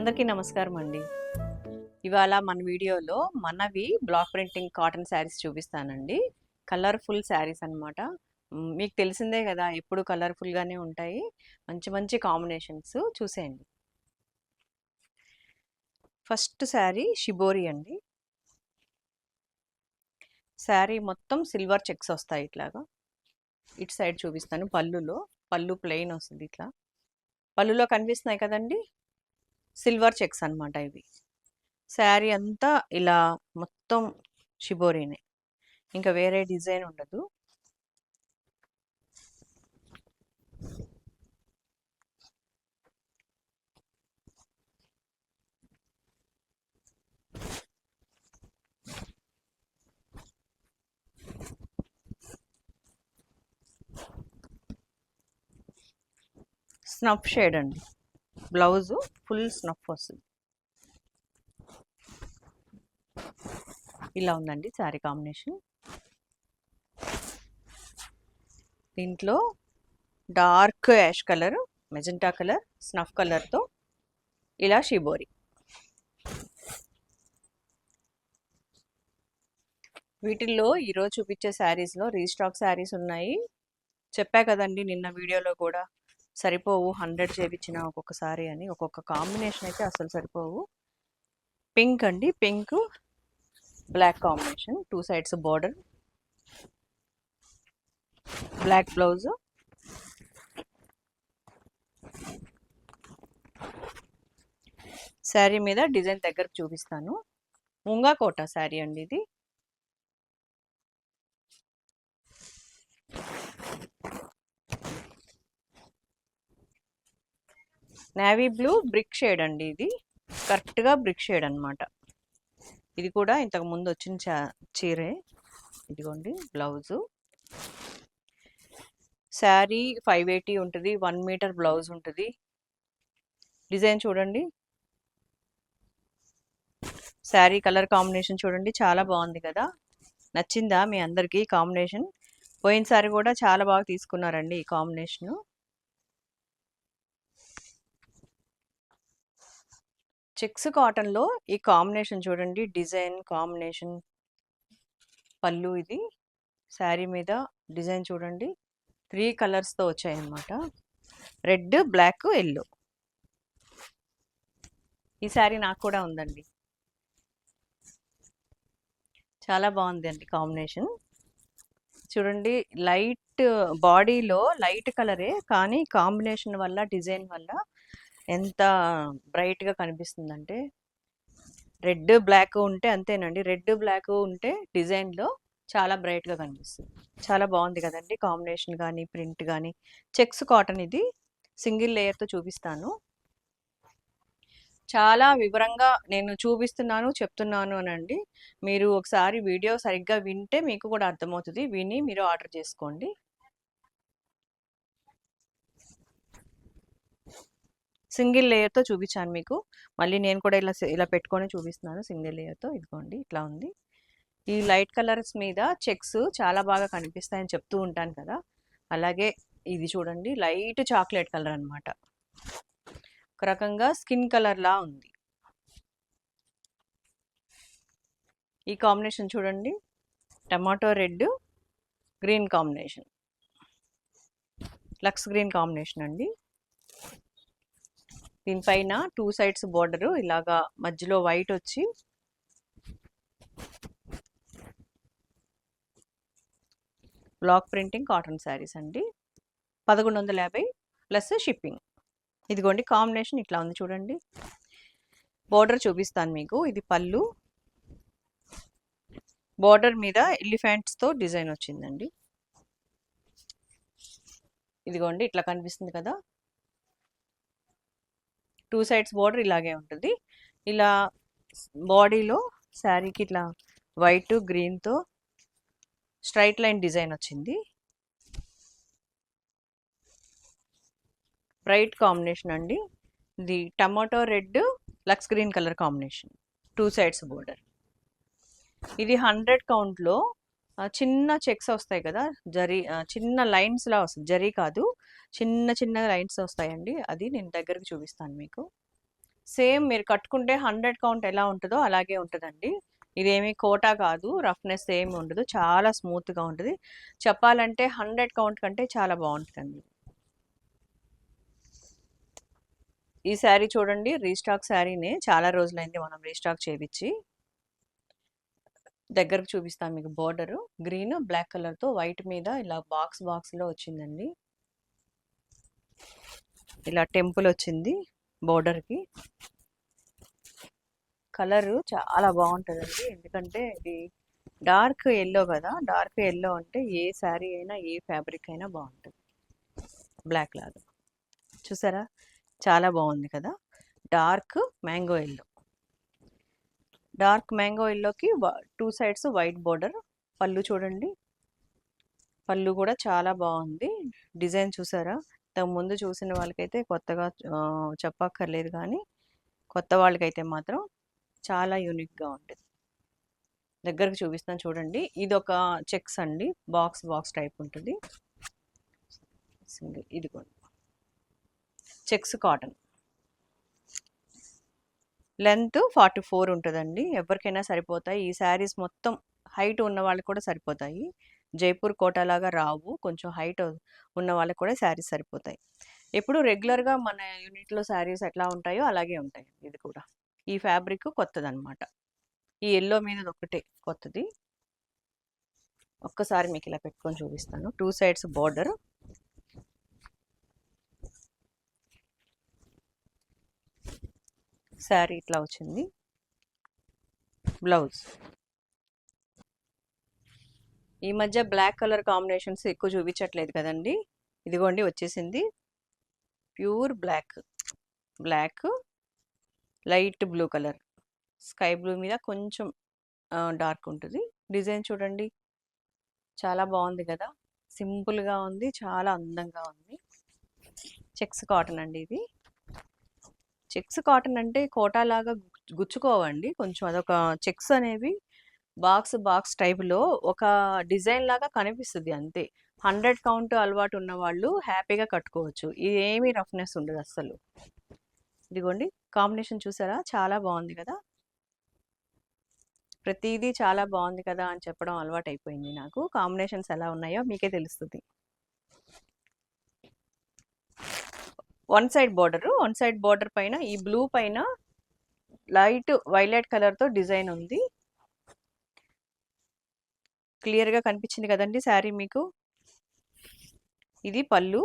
అందరికీ నమస్కారం అండి. ఇవాళ మన వీడియోలో మనవి బ్లాక్ ప్రింటింగ్ కాటన్ శారీస్ చూపిస్తానండి. కలర్ఫుల్ శారీస్ అనమాట. మీకు తెలిసిందే కదా, ఎప్పుడు కలర్ఫుల్గానే ఉంటాయి. మంచి మంచి కాంబినేషన్స్ చూసేయండి. ఫస్ట్ శారీ షిబోరి అండి. శారీ మొత్తం సిల్వర్ చెక్స్ వస్తాయి ఇట్లాగా. ఇటు సైడ్ చూపిస్తాను. పళ్ళు ప్లెయిన్ వస్తుంది ఇట్లా. పళ్ళులో కనిపిస్తున్నాయి కదండి, సిల్వర్ చెక్స్ అనమాట ఇవి. శారీ అంతా ఇలా మొత్తం షిబోరీనే, ఇంకా వేరే డిజైన్ ఉండదు. స్నఫ్ షేడ్ అండి. బ్లౌజు ఫుల్ స్నఫ్ వస్తుంది. ఇలా ఉందండి శారీ కాంబినేషన్. దీంట్లో dark ash colour, magenta colour, snuff కలర్తో ఇలా షిబోరి. వీటిల్లో ఈరోజు చూపించే శారీస్లో రీస్టాక్ శారీస్ ఉన్నాయి. చెప్పా కదండి నిన్న వీడియోలో కూడా, సరిపోవు 100 చేపించిన ఒక్కొక్కసారి అని. ఒక్కొక్క కాంబినేషన్ అయితే అసలు సరిపోవు. పింక్ అండి, pink black combination, 2 sides border, black blouse. Sari మీద డిజైన్ దగ్గరకు చూపిస్తాను. ముంగా కోట శారీ అండి ఇది. నేవీ బ్లూ బ్రిక్ షేడ్ అండి ఇది. కరెక్ట్గా బ్రిక్ షేడ్ అనమాట. ఇది కూడా ఇంతకు ముందు వచ్చిన చీరే. ఇదిగోండి బ్లౌజు. శారీ 580 ఉంటుంది. 1 మీటర్ బ్లౌజ్ ఉంటుంది. డిజైన్ చూడండి, శారీ కలర్ కాంబినేషన్ చూడండి, చాలా బాగుంది కదా. నచ్చిందా మీ అందరికీ కాంబినేషన్? పోయినసారి కూడా చాలా బాగా తీసుకున్నారండి ఈ కాంబినేషను. చెక్స్ కాటన్లో ఈ కాంబినేషన్ చూడండి, డిజైన్ కాంబినేషన్. పళ్ళు ఇది. శారీ మీద డిజైన్ చూడండి, 3 కలర్స్తో వచ్చాయన్నమాట. Red, black, yellow. ఈ శారీ నాకు కూడా ఉందండి. చాలా బాగుంది అండి కాంబినేషన్. చూడండి, లైట్ బాడీలో లైట్ కలరే, కానీ కాంబినేషన్ వల్ల, డిజైన్ వల్ల ఎంత బ్రైట్గా కనిపిస్తుందంటే. రెడ్ బ్లాక్ ఉంటే అంతేనండి, రెడ్ బ్లాక్ ఉంటే డిజైన్లో చాలా బ్రైట్గా కనిపిస్తుంది. చాలా బాగుంది కదండి కాంబినేషన్ కానీ, ప్రింట్ కానీ. చెక్స్ కాటన్ ఇది. సింగిల్ లేయర్తో చూపిస్తాను. చాలా వివరంగా నేను చూపిస్తున్నాను, చెప్తున్నాను అనండి. మీరు ఒకసారి వీడియో సరిగ్గా వింటే మీకు కూడా అర్థమవుతుంది. విని మీరు ఆర్డర్ చేసుకోండి. సింగిల్ లేయర్తో చూపించాను మీకు. మళ్ళీ నేను కూడా ఇలా పెట్టుకొని చూపిస్తున్నాను సింగిల్ లేయర్తో. ఇదిగోండి ఇట్లా ఉంది. ఈ లైట్ కలర్స్ మీద చెక్స్ చాలా బాగా కనిపిస్తాయని చెప్తూ ఉంటాను కదా. అలాగే ఇది చూడండి, లైట్ చాక్లెట్ కలర్ అనమాట. ఒక రకంగా స్కిన్ కలర్ లా ఉంది. ఈ కాంబినేషన్ చూడండి, టమాటో రెడ్ గ్రీన్ కాంబినేషన్, లక్స్ గ్రీన్ కాంబినేషన్ అండి. దీనిపైన 2 సైడ్స్ బోర్డరు ఇలాగా మధ్యలో వైట్ వచ్చి, బ్లాక్ ప్రింటింగ్ కాటన్ శారీస్ అండి. 1150 ప్లస్ షిప్పింగ్. ఇదిగోండి కాంబినేషన్ ఇట్లా ఉంది చూడండి. బోర్డర్ చూపిస్తాను మీకు. ఇది పళ్ళు. బోర్డర్ మీద ఎలిఫెంట్స్తో డిజైన్ వచ్చిందండి. ఇదిగోండి ఇట్లా కనిపిస్తుంది కదా. 2 సైడ్స్ బోర్డర్ ఇలాగే ఉంటుంది. ఇలా బాడీలో శారీకి ఇట్లా వైట్ గ్రీన్తో స్ట్రైట్ లైన్ డిజైన్ వచ్చింది. బ్రైట్ కాంబినేషన్ అండి. ఇది టమాటో రెడ్ లక్స్ green colour combination, 2 sides border. ఇది 100 కౌంట్లో చిన్న చెక్స్ వస్తాయి కదా, జరీ చిన్న లైన్స్లా వస్తుంది. జరీ కాదు, చిన్న చిన్న లైన్స్ వస్తాయండి. అది నేను దగ్గరకు చూపిస్తాను మీకు. సేమ్ మీరు కట్టుకుంటే 100 కౌంట్ ఎలా ఉంటుందో అలాగే ఉంటుందండి. ఇదేమి కోటా కాదు, రఫ్నెస్ ఏమి ఉండదు, చాలా స్మూత్గా ఉంటుంది. చెప్పాలంటే 100 కౌంట్ కంటే చాలా బాగుంటుందండి. ఈ శారీ చూడండి, రీస్టాక్ శారీనే, చాలా రోజులైంది మనం రీస్టాక్ చేయించి. దగ్గరకు చూపిస్తాను మీకు. బోర్డర్ గ్రీన్ బ్లాక్ కలర్తో వైట్ మీద ఇలా బాక్స్లో వచ్చిందండి. ఇలా టెంపుల్ వచ్చింది బోర్డర్కి. కలరు చాలా బాగుంటుందండి, ఎందుకంటే ఇది డార్క్ ఎల్లో కదా. డార్క్ ఎల్లో అంటే ఏ శారీ అయినా ఏ ఫ్యాబ్రిక్ అయినా బాగుంటుంది. బ్లాక్ లాగా చూసారా, చాలా బాగుంది కదా. Dark mango yellow, dark mango ఎల్లోకి 2 సైడ్స్ వైట్ బోర్డర్. పళ్ళు చూడండి, పళ్ళు కూడా చాలా బాగుంది. డిజైన్ చూసారా, ఇంతకు ముందు చూసిన వాళ్ళకైతే కొత్తగా చెప్పక్కర్లేదు, కానీ కొత్త వాళ్ళకైతే మాత్రం చాలా యూనిక్గా ఉంటుంది. దగ్గరకు చూపిస్తాను చూడండి. ఇది ఒక చెక్స్ అండి, బాక్స్ టైప్ ఉంటుంది. సింగిల్ ఇది కూడా చెక్స్ కాటన్. లెంత్ 44 ఉంటుందండి, ఎవరికైనా సరిపోతాయి. ఈ శారీస్ మొత్తం హైట్ ఉన్న వాళ్ళకి కూడా సరిపోతాయి. జైపూర్ కోటా లాగా రావు, కొంచెం హైట్ ఉన్న వాళ్ళకి కూడా శారీస్ సరిపోతాయి. ఎప్పుడు రెగ్యులర్గా మన యూనిట్లో శారీస్ ఎట్లా ఉంటాయో అలాగే ఉంటాయి. ఇది కూడా ఈ ఫ్యాబ్రిక్ కొత్తదనమాట. ఈ ఎల్లో మీద ఒకటే కొత్తది. ఒక్కసారి మీకు ఇలా పెట్టుకొని చూపిస్తాను. 2 సైడ్స్ బోర్డర్, శారీ ఇట్లా వచ్చింది. బ్లౌజ్ ఈ మధ్య బ్లాక్ కలర్ కాంబినేషన్స్ ఎక్కువ చూపించట్లేదు కదండి. ఇదిగోండి వచ్చేసింది pure black. Light blue colour, sky blue మీద కొంచెం డార్క్ ఉంటుంది. డిజైన్ చూడండి, చాలా బాగుంది కదా. సింపుల్గా ఉంది, చాలా అందంగా ఉంది. చెక్స్ కాటన్ అండి ఇది. చెక్స్ కాటన్ అంటే కోటా లాగా గుచ్చుకోవండి, కొంచెం అదొక చెక్స్ అనేవి బాక్స్ టైప్లో ఒక డిజైన్ లాగా కనిపిస్తుంది అంతే. 100 కౌంట్ అలవాటు ఉన్న వాళ్ళు హ్యాపీగా కట్టుకోవచ్చు. ఇది ఏమీ రఫ్నెస్ ఉండదు అస్సలు. ఇదిగోండి కాంబినేషన్ చూసారా, చాలా బాగుంది కదా. ప్రతిదీ చాలా బాగుంది కదా అని చెప్పడం అలవాటు అయిపోయింది నాకు. కాంబినేషన్స్ ఎలా ఉన్నాయో మీకే తెలుస్తుంది. వన్ సైడ్ బోర్డర్ పైన ఈ బ్లూ పైన లైట్ వైలెట్ కలర్తో డిజైన్ ఉంది. క్లియర్గా కనిపించింది కదండి శారీ మీకు. ఇది పళ్ళు.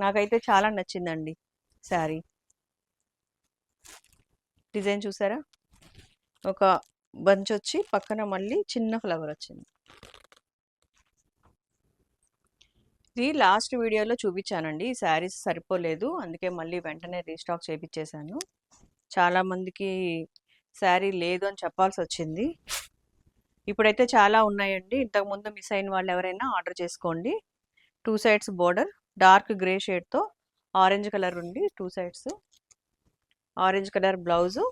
నాకైతే చాలా నచ్చిందండి శారీ. డిజైన్ చూసారా, ఒక బంచ్ వచ్చి పక్కన మళ్ళీ చిన్న ఫ్లవర్ వచ్చింది. ఇది లాస్ట్ వీడియోలో చూపించానండి, ఈ శారీస్ సరిపోలేదు, అందుకే మళ్ళీ వెంటనే రీస్టాక్ చేయించేశాను. చాలామందికి శారీ లేదు అని చెప్పాల్సి వచ్చింది. ఇప్పుడైతే చాలా ఉన్నాయండి. ఇంతకుముందు మిస్ అయిన వాళ్ళు ఎవరైనా ఆర్డర్ చేసుకోండి. 2 సైడ్స్ బోర్డర్, డార్క్ గ్రే షేడ్తో ఆరెంజ్ కలర్ ఉంది. 2 sides orange colour blouse.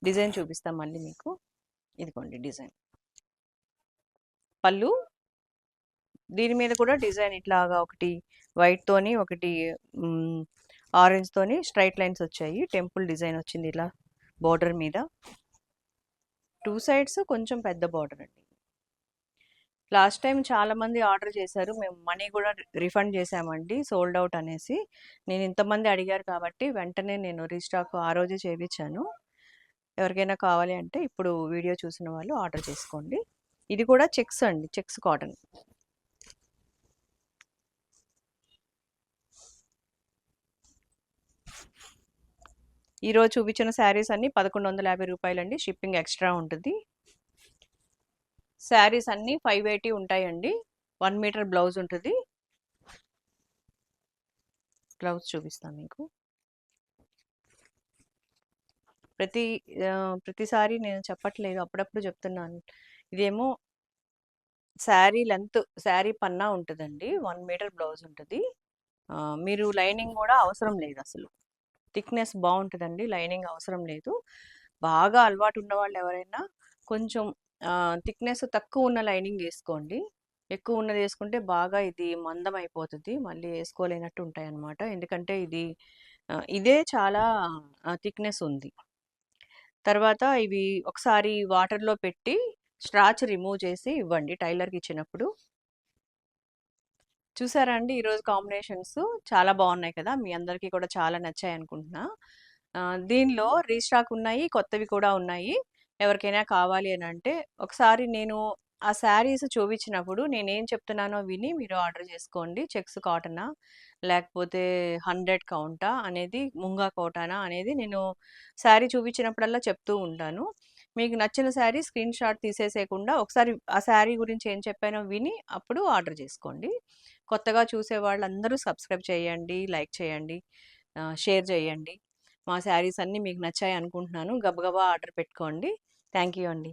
Design చూపిస్తాం మళ్ళీ మీకు. ఇదిగోండి డిజైన్. పళ్ళు, దీని మీద కూడా డిజైన్ ఇట్లాగా ఒకటి వైట్ తోని ఒకటి ఆరెంజ్ తోని స్ట్రైట్ లైన్స్ వచ్చాయి. టెంపుల్ డిజైన్ వచ్చింది ఇలా బోర్డర్ మీద. 2 సైడ్స్ కొంచెం పెద్ద బోర్డర్ అండి. లాస్ట్ టైం చాలామంది ఆర్డర్ చేశారు, మేము మనీ కూడా రిఫండ్ చేసామండి, సోల్డ్ అవుట్ అనేసి. నేను ఇంతమంది అడిగారు కాబట్టి వెంటనే నేను రీస్టాక్ ఆ రోజే చేయించాను. ఎవరికైనా కావాలి అంటే ఇప్పుడు వీడియో చూసిన వాళ్ళు ఆర్డర్ చేసుకోండి. ఇది కూడా చెక్స్ అండి, చెక్స్ కాటన్. ఈరోజు చూపించిన శారీస్ అన్ని 1150 రూపాయలండి, షిప్పింగ్ ఎక్స్ట్రా ఉంటుంది. శారీస్ అన్ని 580 ఉంటాయండి. 1 మీటర్ బ్లౌజ్ ఉంటుంది. బ్లౌజ్ చూపిస్తాను మీకు. ప్రతిసారి నేను చెప్పట్లేదు, అప్పుడప్పుడు చెప్తున్నాను. ఇదేమో శారీ లెంత్, శారీ పన్నా ఉంటుందండి, 1 మీటర్ బ్లౌజ్ ఉంటుంది. మీరు లైనింగ్ కూడా అవసరం లేదు అసలు. థిక్నెస్ బాగుంటుందండి, లైనింగ్ అవసరం లేదు. బాగా అలవాటు ఉన్న వాళ్ళు ఎవరైనా కొంచెం థిక్నెస్ తక్కువ ఉన్న లైనింగ్ వేసుకోండి. ఎక్కువ ఉన్నది వేసుకుంటే బాగా ఇది మందం అయిపోతుంది, మళ్ళీ వేసుకోలేనట్టు ఉంటాయి అన్నమాట. ఎందుకంటే ఇదే చాలా థిక్నెస్ ఉంది. తర్వాత ఇవి ఒకసారి వాటర్లో పెట్టి స్ట్రాచ్ రిమూవ్ చేసి ఇవ్వండి టైలర్కి ఇచ్చినప్పుడు. చూసారా అండి ఈరోజు కాంబినేషన్స్ చాలా బాగున్నాయి కదా, మీ అందరికీ కూడా చాలా నచ్చాయి అనుకుంటున్నా. దీనిలో రీస్టాక్ ఉన్నాయి, కొత్తవి కూడా ఉన్నాయి. ఎవరికైనా కావాలి అని అంటే ఒకసారి నేను ఆ శారీస్ చూపించినప్పుడు నేనేం చెప్తున్నానో విని మీరు ఆర్డర్ చేసుకోండి. చెక్స్ కాటనా లేకపోతే 100 కౌంటా అనేది, ముంగా కోటానా అనేది నేను శారీ చూపించినప్పుడల్లా చెప్తూ ఉంటాను. మీకు నచ్చిన శారీ స్క్రీన్ షాట్ తీసేసేయకుండా ఒకసారి ఆ శారీ గురించి ఏం చెప్పానో విని అప్పుడు ఆర్డర్ చేసుకోండి. కొత్తగా చూసే వాళ్ళందరూ సబ్స్క్రైబ్ చేయండి, లైక్ చేయండి, షేర్ చేయండి. మా శారీస్ అన్నీ మీకు నచ్చాయి అనుకుంటున్నాను. గబగబా ఆర్డర్ పెట్టుకోండి. థ్యాంక్ యూ అండి.